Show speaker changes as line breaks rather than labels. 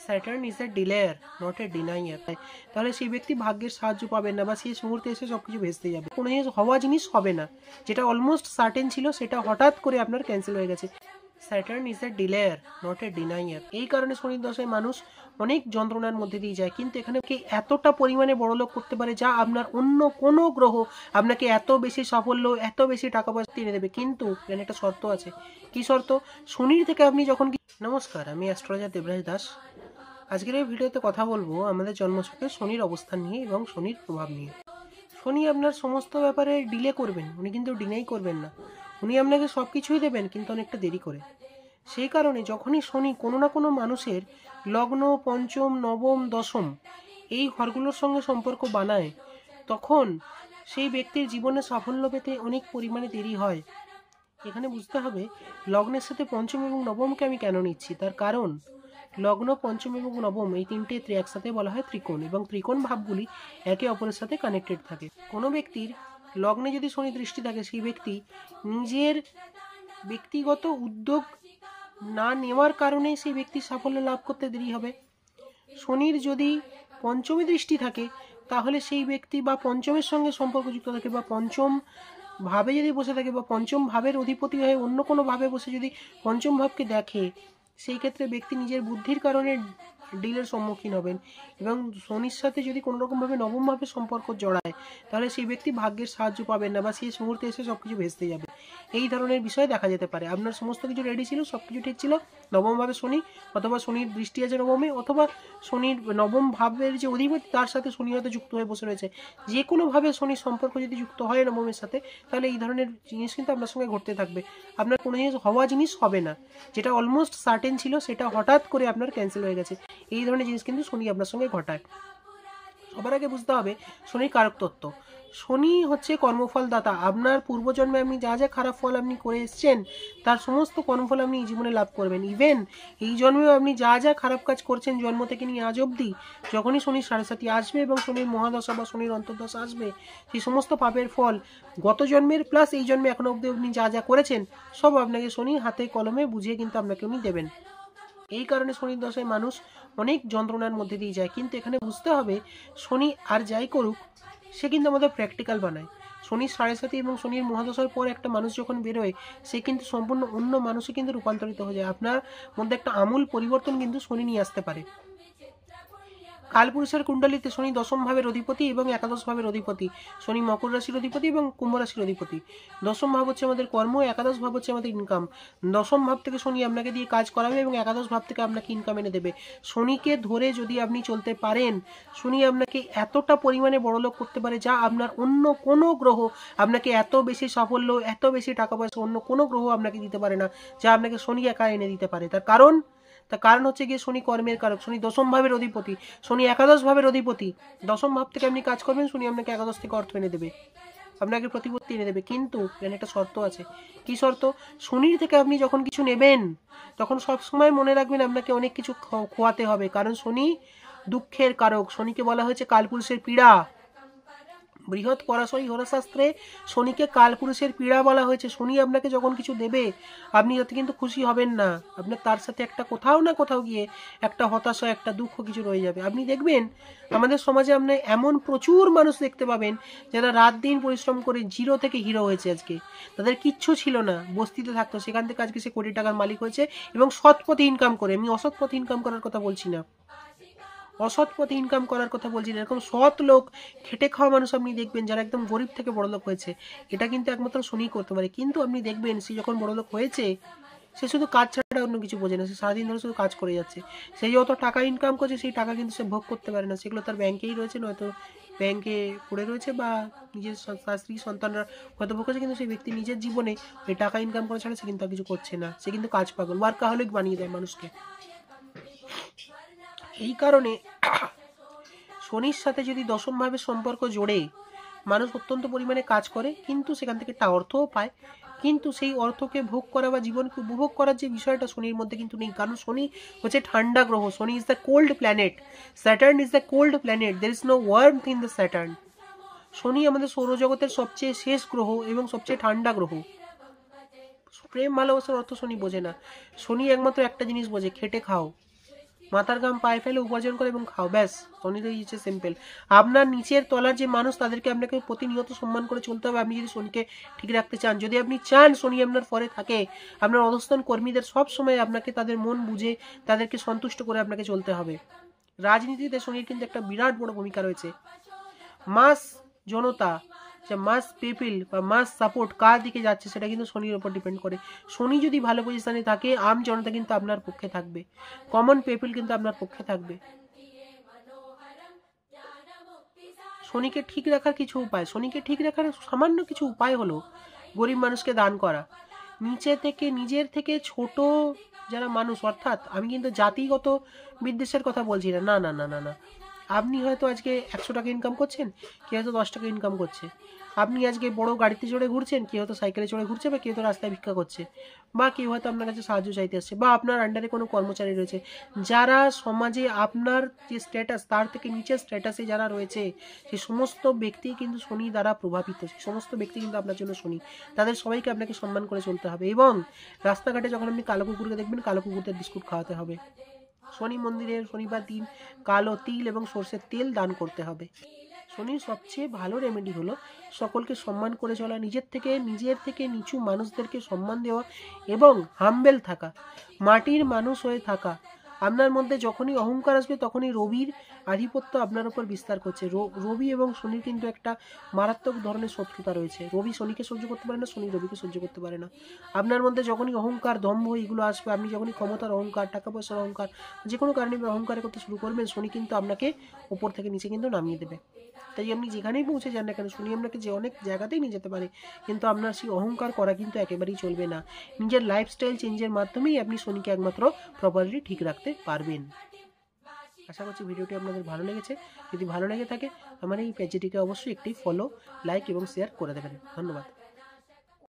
Saturn is a delayer not a denier. তাহলে সেই ব্যক্তি ভাগ্যের সাহায্য পাবেন না বা সেই মুহূর্তে এসে সবকিছু ভেস্তে যাবে। কোনো জিনিস হওয়া জিনিস হবে না, যেটা অলমোস্ট সার্টেন ছিল সেটা হঠাৎ করে আপনার ক্যান্সেল হয়ে গেছে। Saturn is a delayer not a denier. এই কারণে শনির দশায় মানুষ অনেক যন্ত্রণার মধ্যে দিয়ে যায়, কিন্তু এখানে কি এতটা পরিমাণে বড়লোক করতে পারে যা আপনার অন্য কোনো গ্রহ আপনাকে এত বেশি সাফল্য, এত বেশি টাকা পয়সা এনে দেবে। কিন্তু এখানে একটা শর্ত আছে। কি শর্ত? শনির থেকে আপনি যখন নমস্কার, আমি অ্যাস্ট্রোলজার দেবরাজ দাস। আজকের এই ভিডিওতে কথা বলবো আমাদের জন্মছকে শনির অবস্থান নিয়ে এবং শনির প্রভাব নিয়ে। শনি আপনার সমস্ত ব্যাপারে ডিলে করবেন, উনি কিন্তু ডিনাই করবেন না। উনি আপনাকে সব কিছুই দেবেন, কিন্তু অনেকটা দেরি করে। সেই কারণে যখনই শনি কোনো না কোনো মানুষের লগ্ন, পঞ্চম, নবম, দশম এই ঘরগুলোর সঙ্গে সম্পর্ক বানায়, তখন সেই ব্যক্তির জীবনে সাফল্য পেতে অনেক পরিমাণে দেরি হয়। এখানে বুঝতে হবে লগ্নের সাথে পঞ্চম এবং নবমকে আমি কেন নিচ্ছি। তার কারণ লগ্ন, পঞ্চম এবং নবম এই তিনটে একসাথে বলা হয় ত্রিকোণ, এবং ত্রিকোণ ভাবগুলি একে অপরের সাথে কানেক্টেড থাকে। কোনো ব্যক্তির লগ্নে যদি শনি দৃষ্টি থাকে, সেই ব্যক্তি নিজের ব্যক্তিগত উদ্যোগ না নেওয়ার কারণে সেই ব্যক্তির সাফল্য লাভ করতে দেরি হবে। শনির যদি পঞ্চমী দৃষ্টি থাকে, তাহলে সেই ব্যক্তি বা পঞ্চমের সঙ্গে সম্পর্কযুক্ত থাকে বা পঞ্চম ভাবে যদি বসে থাকে বা পঞ্চম ভাবের অধিপতি হয়ে অন্য কোনো ভাবে বসে যদি পঞ্চম ভাবকে দেখে, সেই ক্ষেত্রে ব্যক্তি নিজের বুদ্ধির কারণে ডিলের সম্মুখীন হবেন। এবং শনির সাথে যদি কোনো রকমভাবে নবম ভাবে সম্পর্ক জড়ায়, তাহলে সেই ব্যক্তি ভাগ্যের সাহায্য পাবেন না বা সেই মুহূর্তে এসে সবকিছু ভেস্তে যাবে। এই ধরনের বিষয় দেখা যেতে পারে। আপনার সমস্ত কিছু রেডি ছিল, সব কিছু ঠিক ছিল, নবম ভাবে শনি, অথবা শনির দৃষ্টি আছে নবমে, অথবা শনির নবম ভাবের যে অধিপতি তার সাথে শনি হয়তো যুক্ত হয়ে বসে রয়েছে। যে কোনোভাবে শনির সম্পর্ক যদি যুক্ত হয় নবমের সাথে, তাহলে এই ধরনের জিনিস কিন্তু আপনার সঙ্গে ঘটতে থাকবে। আপনার কোনো জিনিস হওয়া জিনিস হবে না, যেটা অলমোস্ট সার্টেন ছিল সেটা হঠাৎ করে আপনার ক্যান্সেল হয়ে গেছে। এই ধরনের জিনিস কিন্তু শনি আপনার সঙ্গে ঘটায়। সবার আগে বুঝতে হবে শনির কারক তত্ত্ব। শনি হচ্ছে কর্মফল দাতা। আপনার পূর্বজন্মে আপনি যা যা খারাপ ফল আপনি করে এসছেন, তার সমস্ত কর্মফল আপনি এই জীবনে লাভ করবেন। ইভেন এই জন্মেও আপনি যা যা খারাপ কাজ করছেন জন্ম থেকে নিয়ে আজ অবধি, যখনই শনির সাড়ে সাথী আসবে এবং শনির মহাদশা বা শনির অন্তর্দশা আসবে, সেই সমস্ত পাপের ফল গত জন্মের প্লাস এই জন্মে এখনো অবধি আপনি যা যা করেছেন সব আপনাকে শনি হাতে কলমে বুঝিয়ে কিন্তু আপনাকে উনি দেবেন। এই কারণে শনির দশায় মানুষ অনেক যন্ত্রণার মধ্যে দিয়ে যায়। কিন্তু এখানে বুঝতে হবে শনি আর যাই করুক, সে কিন্তু আমাদের প্র্যাকটিক্যাল বানায়। শনির সাড়ে সাথী এবং শনির মহাদশার পর একটা মানুষ যখন বেরোয়, সে কিন্তু সম্পূর্ণ অন্য মানুষে কিন্তু রূপান্তরিত হয়ে যায়। আপনার মধ্যে একটা আমূল পরিবর্তন কিন্তু শনি নিয়ে আসতে পারে। কালপুরুষের কুণ্ডলিতে শনি দশম ভাবের অধিপতি এবং একাদশ ভাবের অধিপতি। শনি মকর রাশির অধিপতি এবং কুম্ভ রাশির অধিপতি। দশম ভাব হচ্ছে আমাদের কর্ম, একাদশ ভাব হচ্ছে আমাদের ইনকাম। দশম ভাব থেকে শনি আপনাকে দিয়ে কাজ করাবে এবং একাদশ ভাব থেকে আপনাকে ইনকাম এনে দেবে। শনিকে ধরে যদি আপনি চলতে পারেন, শনি আপনাকে এতটা পরিমাণে বড়লোক করতে পারে যা আপনার অন্য কোনো গ্রহ আপনাকে এত বেশি সাফল্য, এত বেশি টাকা পয়সা অন্য কোনো গ্রহ আপনাকে দিতে পারে না, যা আপনাকে শনি একা এনে দিতে পারে। তার কারণ হচ্ছে গিয়ে শনি কর্মের কারক, শনি দশম ভাবের অধিপতি, শনি একাদশ ভাবের অধিপতি। দশম ভাব থেকে আপনি কাজ করবেন, শনি আপনাকে একাদশ থেকে অর্থ এনে দেবে, আপনাকে প্রতিপত্তি এনে দেবে। কিন্তু এখানে একটা শর্ত আছে। কি শর্ত? শনির থেকে আপনি যখন কিছু নেবেন, তখন সবসময় মনে রাখবেন আপনাকে অনেক কিছু খোয়াতে হবে, কারণ শনি দুঃখের কারক। শনিকে বলা হয়েছে কালপুরুষের পীড়া। বৃহৎ পরাশরী হোরাশাস্ত্রে শনিকে কালপুরুষের পীড়া বলা হয়েছে। শনি আপনাকে যখন কিছু দেবে, আপনি যাতে কিন্তু খুশি হবেন না, আপনার তার সাথে একটা কোথাও না কোথাও গিয়ে একটা হতাশা, একটা দুঃখ কিছু রয়ে যাবে। আপনি দেখবেন আমাদের সমাজে আপনি এমন প্রচুর মানুষ দেখতে পাবেন যারা রাত দিন পরিশ্রম করে জিরো থেকে হিরো হয়েছে। আজকে তাদের কিচ্ছু ছিল না, বস্তিতে থাকতো, সেখান থেকে আজকে সে কোটি টাকার মালিক হয়েছে এবং সৎ পথে ইনকাম করে। আমি অসৎ পথে ইনকাম করার কথা বলছি না, অসৎ পথে ইনকাম করার কথা বলছি না। এরকম সৎ লোক, খেটে খাওয়া মানুষ আপনি দেখবেন যারা একদম গরিব থেকে বড়লোক হয়েছে। এটা কিন্তু একমাত্র শনি করতে পারে। কিন্তু আপনি দেখবেন সে যখন বড়লোক হয়েছে, সে শুধু কাজ ছাড়া অন্য কিছু বোঝে না। সে সারাদিন ধরে শুধু কাজ করে যাচ্ছে। সে যত টাকা ইনকাম করছে, সেই টাকা কিন্তু সে ভোগ করতে পারে না। সেগুলো তার ব্যাংকেই রয়েছে, নয়তো ব্যাংকে পড়ে রয়েছে, বা নিজের স্ত্রী সন্তানরা হয়তো ভোগ করছে। কিন্তু সেই ব্যক্তি নিজের জীবনে ওই টাকা ইনকাম করা ছাড়া সে কিন্তু আর কিছু করছে না। সে কিন্তু কাজ পাগল, ওয়ার্কাহলিক বানিয়ে দেয় মানুষকে। এই কারণে শনির সাথে যদি দশম ভাবের সম্পর্ক জোড়ে, মানুষ অত্যন্ত পরিমাণে কাজ করে, কিন্তু সেখান থেকে একটা অর্থও পায়। কিন্তু সেই অর্থকে ভোগ করা বা জীবনকে উপভোগ করার যে বিষয়টা শনির মধ্যে কিন্তু নেই। কারণ শনি হচ্ছে ঠান্ডা গ্রহ। Shani is the cold planet, Saturn is the cold planet, there is no warmth in the Saturn. Shani আমাদের সৌরজগতের সবচেয়ে শেষ গ্রহ এবং সবচেয়ে ঠান্ডা গ্রহ। প্রেম ভালোবাসার অর্থ শনি বোঝে না। শনি একমাত্র একটা জিনিস বোঝে, খেটে খাও। মাথার ঘাম পায়ে ফেলে উপার্জন করে এবং খাও, ব্যাস। শনির এই হচ্ছে সিম্পল। আপনার নিচের তলার যে মানুষ তাদেরকে আপনাকে প্রতিনিয়ত সম্মান করে চলতে হবে আপনি যদি শনিকে ঠিক রাখতে চান। যদি আপনি চান শনি আপনার ফরে থাকে, আপনার অধস্তন কর্মীদের সব সময় আপনাকে তাদের মন বুঝে তাদেরকে সন্তুষ্ট করে আপনাকে চলতে হবে। রাজনীতিতে শনির কিন্তু একটা বিরাট বড় ভূমিকা রয়েছে। মাস জনতা, যে মাস পিপল বা মাস সাপোর্ট কার দিকে যাচ্ছে সেটা কিন্তু শনির উপর ডিপেন্ড করে। শনি যদি ভালো পজিশনে থাকে আম জনতা কিন্তু আপনার পক্ষে থাকবে, কমন পিপল কিন্তু আপনার পক্ষে থাকবে। শনিকে ঠিক রাখার কিছু উপায়, শনিকে ঠিক রাখার সামান্য কিছু উপায় হলো গরিব মানুষকে দান করা। নিচে থেকে নিজের থেকে ছোট যারা মানুষ, অর্থাৎ আমি কিন্তু জাতিগত বিদ্বেষের কথা বলছি না, না না না না না। আপনি হয়তো আজকে 100 টাকা ইনকাম করছেন, কেউ হয়তো 10 টাকা ইনকাম করছে। আপনি আজকে বড় গাড়িতে চড়ে ঘুরছেন, কেউ হয়তো সাইকেলে চড়ে ঘুরছে, বা কেউ তো রাস্তায় ভিক্ষা করছে, বা কেউ হয়তো আপনার কাছে সাহায্য চাইতে আসছে, বা আপনার আন্ডারে কোনো কর্মচারী রয়েছে। যারা সমাজে আপনার যে স্ট্যাটাস তার থেকে নিচের স্ট্যাটাসে যারা রয়েছে সেই সমস্ত ব্যক্তি কিন্তু শনি দ্বারা প্রভাবিত, সেই সমস্ত ব্যক্তি কিন্তু আপনার জন্য শনি। তাদের সবাইকে আপনাকে সম্মান করে চলতে হবে। এবং রাস্তাঘাটে যখন আপনি কালো কুকুরকে দেখবেন, কালো কুকুরদের বিস্কুট খাওয়াতে হবে। শনি মন্দিরের শনিবার দিন কালো তিল এবং সর্ষের তেল দান করতে হবে। শনির সবচেয়ে ভালো রেমেডি হলো সকলকে সম্মান করে চলা, নিজের থেকে নিচু মানুষদেরকে সম্মান দেওয়া এবং হাম্বেল থাকা, মাটির মানুষ হয়ে থাকা। আপনার মধ্যে যখনই অহংকার আসবে তখনই রবির আধিপত্য আপনার উপর বিস্তার করছে। রবি এবং শনির কিন্তু একটা মারাত্মক ধরনের শত্রুতা রয়েছে। রবি শনিকে সহ্য করতে পারে না, শনি রবিকে সহ্য করতে পারে না। আপনার মধ্যে যখনই অহংকার দম্ভ এগুলো আসবে, আপনি যখনই ক্ষমতার অহংকার, টাকা পয়সার অহংকার, যে কোনো কারণে অহংকার করতে শুরু করবেন, শনি কিন্তু আপনাকে উপর থেকে নিচে কিন্তু নামিয়ে দেবে। তাই আপনি যেখানেই পৌঁছে যান না কেন শনি আপনাকে যে অনেক জায়গাতেই নিয়ে যেতে পারে, কিন্তু আপনার সেই অহংকার করা কিন্তু একেবারেই চলবে না। নিজের লাইফস্টাইল চেঞ্জের মাধ্যমেই আপনি শনিকে একমাত্র প্রপারলি ঠিক রাখতে পারবেন। আশা করছি ভিডিওটি আপনাদের ভালো লেগেছে। যদি ভালো লেগে থাকে আমার এই পেজটিকে অবশ্যই একটি ফলো, লাইক এবং শেয়ার করে দেবেন। ধন্যবাদ।